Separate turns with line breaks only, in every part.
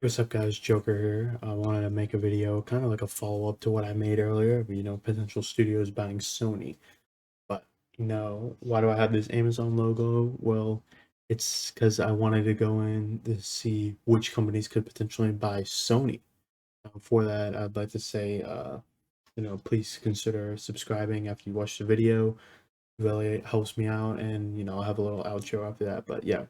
What's up, guys? Joker here. I wanted to make a video, kind of like a follow-up to what I made earlier, potential studios buying Sony. But, why do I have this Amazon logo? Well, it's because I wanted to go in to see which companies could potentially buy Sony. For that, I'd like to say, please consider subscribing after you watch the video. It really helps me out, and, I'll have a little outro after that. But yeah,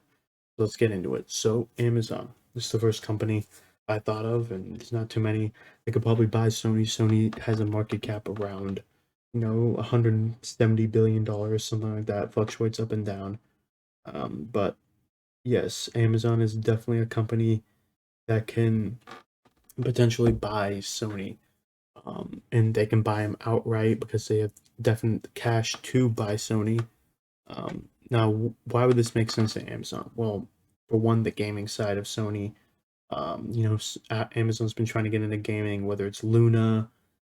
let's get into it. So Amazon, this is the first company I thought of, and there's not too many. They could probably buy Sony. Sony has a market cap around, $170 billion, something like that. Fluctuates up and down. But yes, Amazon is definitely a company that can potentially buy Sony. And they can buy them outright because they have definite cash to buy Sony. Now, why would this make sense to Amazon? Well, for one, the gaming side of Sony. Amazon's been trying to get into gaming, whether it's Luna,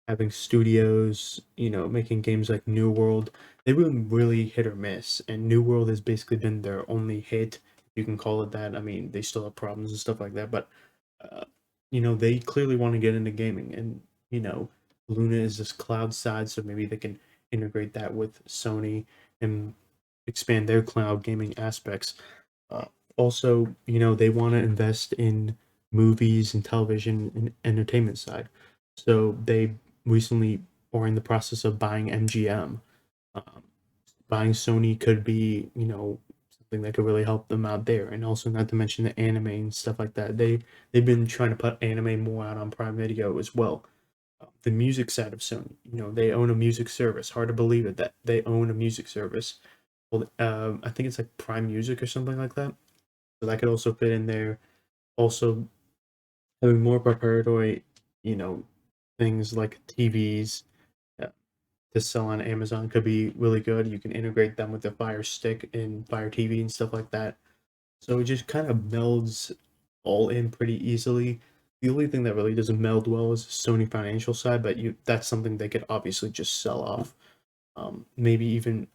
having studios, making games like New World. They've been really hit or miss, and New World has basically been their only hit. You can call it that. I mean, they still have problems and stuff like that, but uh, they clearly want to get into gaming, and Luna is this cloud side, so maybe they can integrate that with Sony and expand their cloud gaming aspects. Uh, Also, they want to invest in movies and television and entertainment side. So they recently are in the process of buying MGM. Um, Buying Sony could be, something that could really help them out there. And also, not to mention the anime and stuff like that. They've been trying to put anime more out on Prime Video as well. The music side of Sony, they own a music service. Hard to believe it that they own a music service. Well, I think it's like Prime Music or something like that. So that could also fit in there. Also, having more preparatory, you know, things like TVs to sell on Amazon could be really good. You can integrate them with the Fire Stick and Fire TV and stuff like that. So it just kind of melds all in pretty easily. The only thing that really doesn't meld well is the Sony financial side, but that's something they could obviously just sell off. Maybe even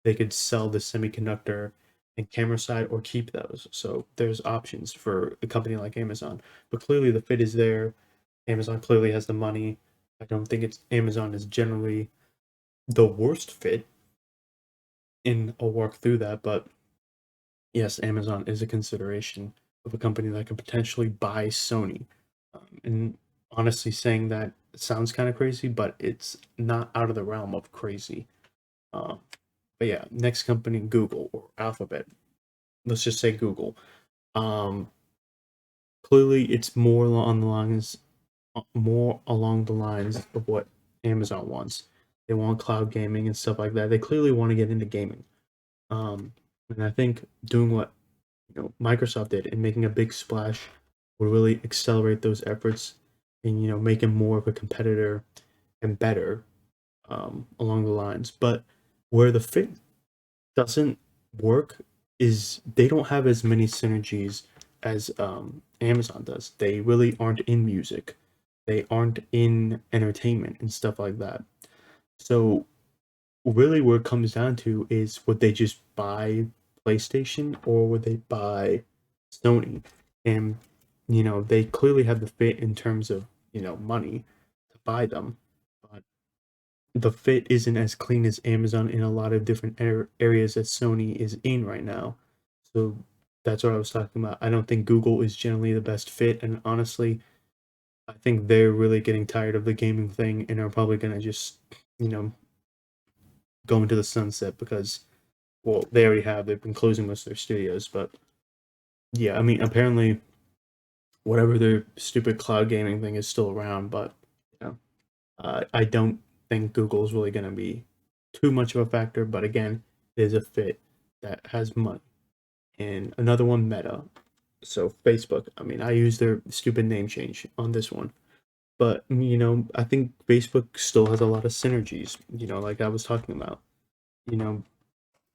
they could sell the semiconductor and camera side or keep those. So there's options for a company like Amazon. But clearly the fit is there. Amazon clearly has the money. I don't think it's Amazon is generally the worst fit, and I'll walk through that, but yes, Amazon is a consideration of a company that could potentially buy Sony. And honestly, saying that sounds kind of crazy, but it's not out of the realm of crazy. Um, but yeah, next company, Google or Alphabet. Let's just say Google. Um, Clearly, it's more along the lines of what Amazon wants. They want cloud gaming and stuff like that. They clearly want to get into gaming. Um, and I think doing what Microsoft did and making a big splash would really accelerate those efforts and make them more of a competitor and better along the lines. But where the fit doesn't work is they don't have as many synergies as Amazon does. They really aren't in music. They aren't in entertainment and stuff like that. So really what it comes down to is would they just buy PlayStation or would they buy Sony? And they clearly have the fit in terms of, money to buy them. But the fit isn't as clean as Amazon in a lot of different areas that Sony is in right now. So that's what I was talking about. I don't think Google is generally the best fit, and honestly, I think they're really getting tired of the gaming thing and are probably gonna just, you know, go into the sunset because, well, they already have. They've been closing most of their studios, but yeah, I mean, apparently, whatever their stupid cloud gaming thing is still around, but you know, I don't think Google is really gonna be too much of a factor. But again, there's a fit that has money, and another one, Meta. So Facebook. I mean, I use their stupid name change on this one. But I think Facebook still has a lot of synergies. Like I was talking about. You know,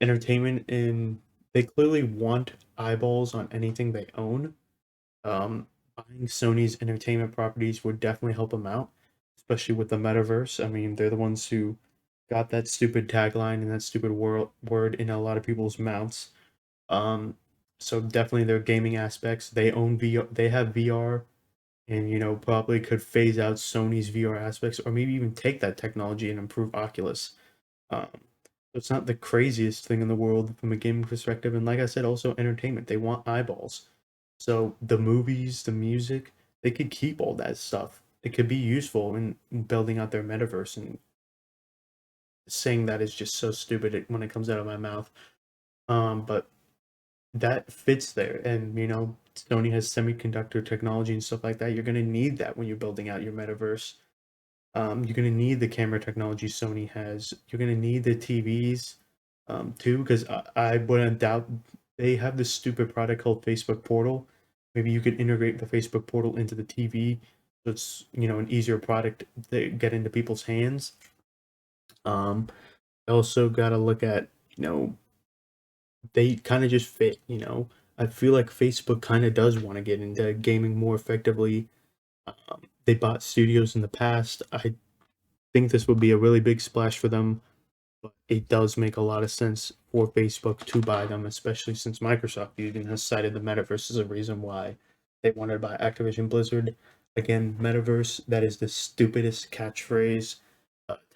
Entertainment and they clearly want eyeballs on anything they own. Buying Sony's entertainment properties would definitely help them out, especially with the metaverse. I mean, they're the ones who got that stupid tagline and that stupid word in a lot of people's mouths. Um, So definitely their gaming aspects. They own VR. They have VR, and probably could phase out Sony's VR aspects, or maybe even take that technology and improve Oculus. Um, it's not the craziest thing in the world from a gaming perspective, and like I said, also entertainment. They want eyeballs. So the movies, the music, they could keep all that stuff. It could be useful in building out their metaverse, and saying that is just so stupid when it comes out of my mouth. But that fits there, and Sony has semiconductor technology and stuff like that. You're gonna need that when you're building out your metaverse. You're gonna need the camera technology Sony has. You're gonna need the TVs, too, because I wouldn't doubt they have this stupid product called Facebook Portal. Maybe you could integrate the Facebook Portal into the TV, so it's an easier product to get into people's hands. Um, also got to look at they kind of just fit. I feel like Facebook kind of does want to get into gaming more effectively. They bought studios in the past. I think this would be a really big splash for them, but it does make a lot of sense for Facebook to buy them, especially since Microsoft even has cited the metaverse as a reason why they wanted to buy Activision Blizzard. Again, metaverse, that is the stupidest catchphrase,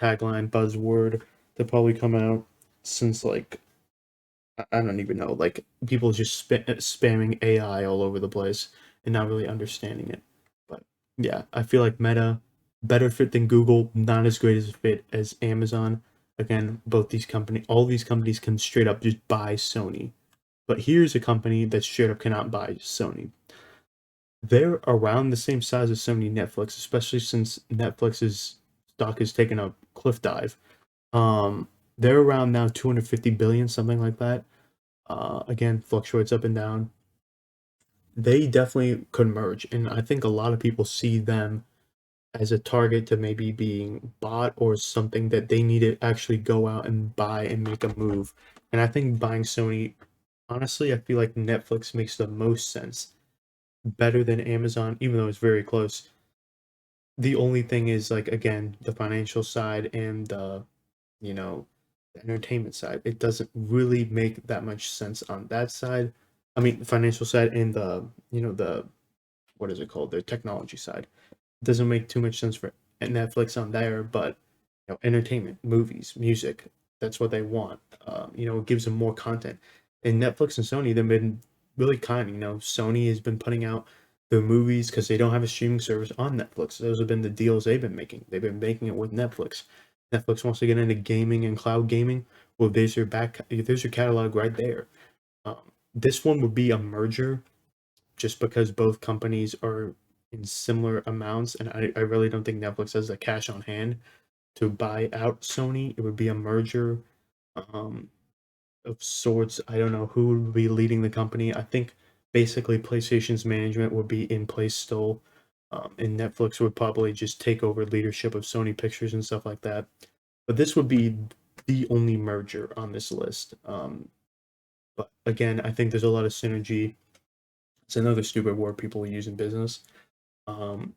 tagline, buzzword to probably come out since like I don't even know, like people just spamming AI all over the place and not really understanding it. But yeah, I feel like Meta better fit than Google, not as great as a fit as Amazon. Again, all these companies can straight up just buy Sony. But here's a company that straight up cannot buy Sony. They're around the same size as Sony Netflix, especially since Netflix's stock has taken a cliff dive. Um, they're around now 250 billion, something like that. Again, fluctuates up and down. They definitely could merge, and I think a lot of people see them as a target to maybe being bought or something that they need to actually go out and buy and make a move. And I think buying Sony, honestly, I feel like Netflix makes the most sense, better than Amazon, even though it's very close. The only thing is, like, again, the financial side and you know, the entertainment side. It doesn't really make that much sense on that side. I mean, the financial side and the what is it called? The technology side. It doesn't make too much sense for Netflix on there, but entertainment, movies, music, that's what they want. It gives them more content. And Netflix and Sony, they've been really kind. Sony has been putting out their movies because they don't have a streaming service on Netflix. Those have been the deals they've been making. They've been making it with Netflix. Netflix wants to get into gaming and cloud gaming. Well, there's your catalog right there. Um, this one would be a merger, just because both companies are in similar amounts, and I really don't think Netflix has the cash on hand to buy out Sony. It would be a merger, um, of sorts. I don't know who would be leading the company. I think basically PlayStation's management would be in place still, and Netflix would probably just take over leadership of Sony Pictures and stuff like that. But this would be the only merger on this list. But again, I think there's a lot of synergy. It's another stupid word people use in business. Um,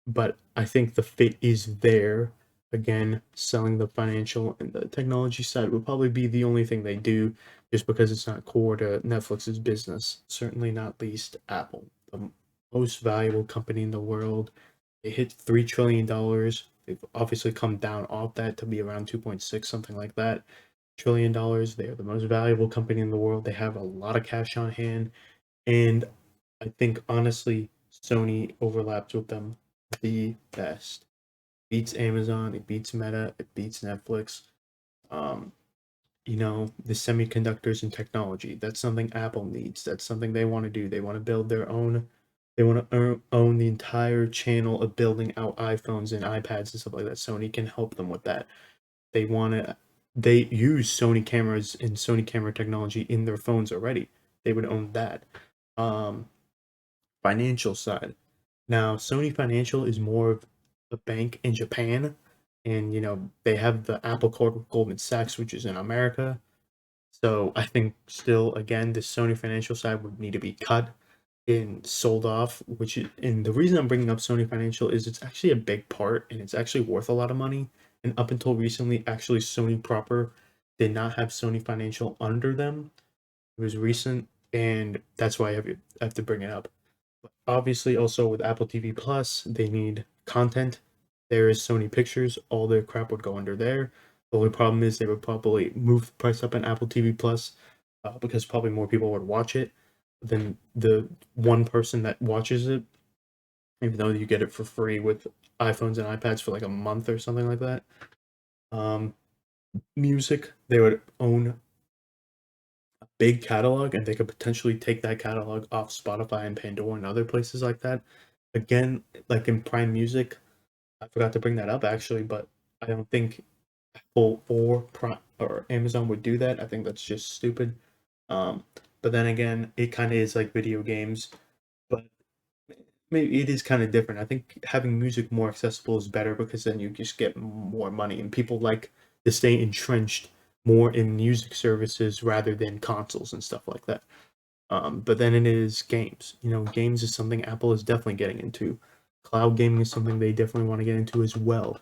but I think the fit is there. Again, selling the financial and the technology side would probably be the only thing they do, just because it's not core to Netflix's business. Certainly not least Apple, the most valuable company in the world. They hit $3 trillion. They've obviously come down off that to be around 2.6, something like that, $1 trillion. They are the most valuable company in the world. They have a lot of cash on hand, and I think honestly, Sony overlaps with them the best. Beats Amazon, it beats Meta, it beats Netflix. Um, the semiconductors and technology. That's something Apple needs. That's something they want to do. They want to build their own. They want to own the entire channel of building out iPhones and iPads and stuff like that. Sony can help them with that. They want to. They use Sony cameras and Sony camera technology in their phones already. They would own that. Um, Financial side. Now, Sony Financial is more of a bank in Japan, and they have the Apple Card with Goldman Sachs, which is in America. So I think still, again, the Sony Financial side would need to be cut and sold off. And the reason I'm bringing up Sony Financial is it's actually a big part, and it's actually worth a lot of money. And up until recently, actually, Sony proper did not have Sony Financial under them. It was recent. and that's why I have to bring it up. But obviously, also with Apple TV Plus, they need content. There is Sony Pictures, all their crap would go under there. The only problem is they would probably move the price up in Apple TV Plus because probably more people would watch it than the one person that watches it, even though you get it for free with iPhones and iPads for like a month or something like that. Um, Music, they would own a big catalog and they could potentially take that catalog off Spotify and Pandora and other places like that. Again, like in Prime Music, I forgot to bring that up actually, but I don't think Apple or Prime or Amazon would do that. I think that's just stupid. Um, but then again, it kind of is like video games, but maybe it is kind of different. I think having music more accessible is better because then you just get more money, and people like to stay entrenched more in music services rather than consoles and stuff like that. But then it is games. Games is something Apple is definitely getting into. Cloud gaming is something they definitely want to get into as well.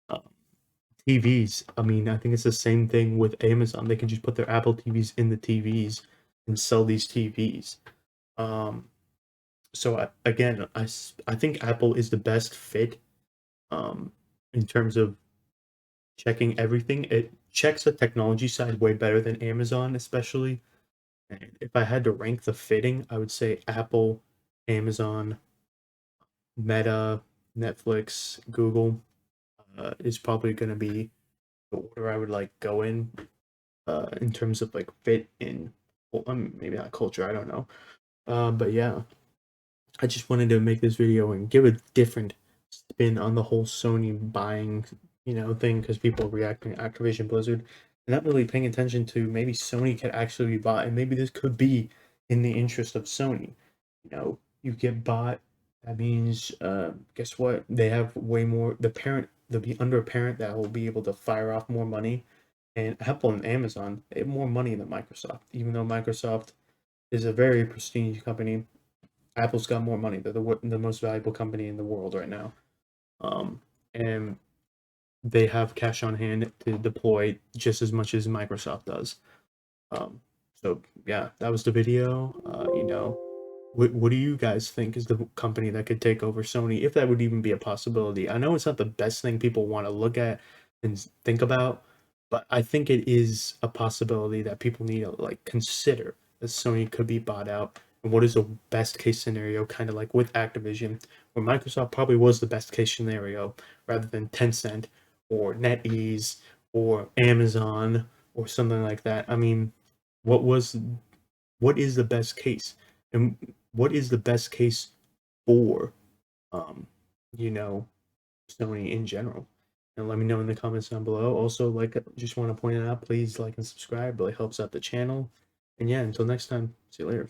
Um, TVs. I mean, I think it's the same thing with Amazon. They can just put their Apple TVs in the TVs and sell these TVs. Um, so again, I think Apple is the best fit um, in terms of checking everything. It checks the technology side way better than Amazon, especially. And if I had to rank the fitting, I would say Apple, Amazon, Meta, Netflix, Google is probably going to be the order I would like go in terms of like fit in, well, maybe not culture, I don't know. But yeah, I just wanted to make this video and give a different spin on the whole Sony buying, thing because people are reacting to Activision Blizzard and not really paying attention to maybe Sony could actually be bought, and maybe this could be in the interest of Sony. You get bought, that means, guess what? They have way more. The parent, they'll be under a parent that will be able to fire off more money, and Apple and Amazon, they have more money than Microsoft, even though Microsoft is a very prestigious company. Apple's got more money. They're the most valuable company in the world right now. And they have cash on hand to deploy just as much as Microsoft does. Um, so yeah, that was the video. What do you guys think is the company that could take over Sony, if that would even be a possibility? I know it's not the best thing people want to look at and think about, but I think it is a possibility that people need to like consider that Sony could be bought out. And what is the best case scenario, kind of like with Activision, where Microsoft probably was the best case scenario rather than Tencent or NetEase or Amazon or something like that. I mean, what was what is the best case? And what is the best case for um, you know, Sony in general? And let me know in the comments down below. Also, like, just want to point it out, please like and subscribe. Really helps out the channel. And yeah, until next time, see you later.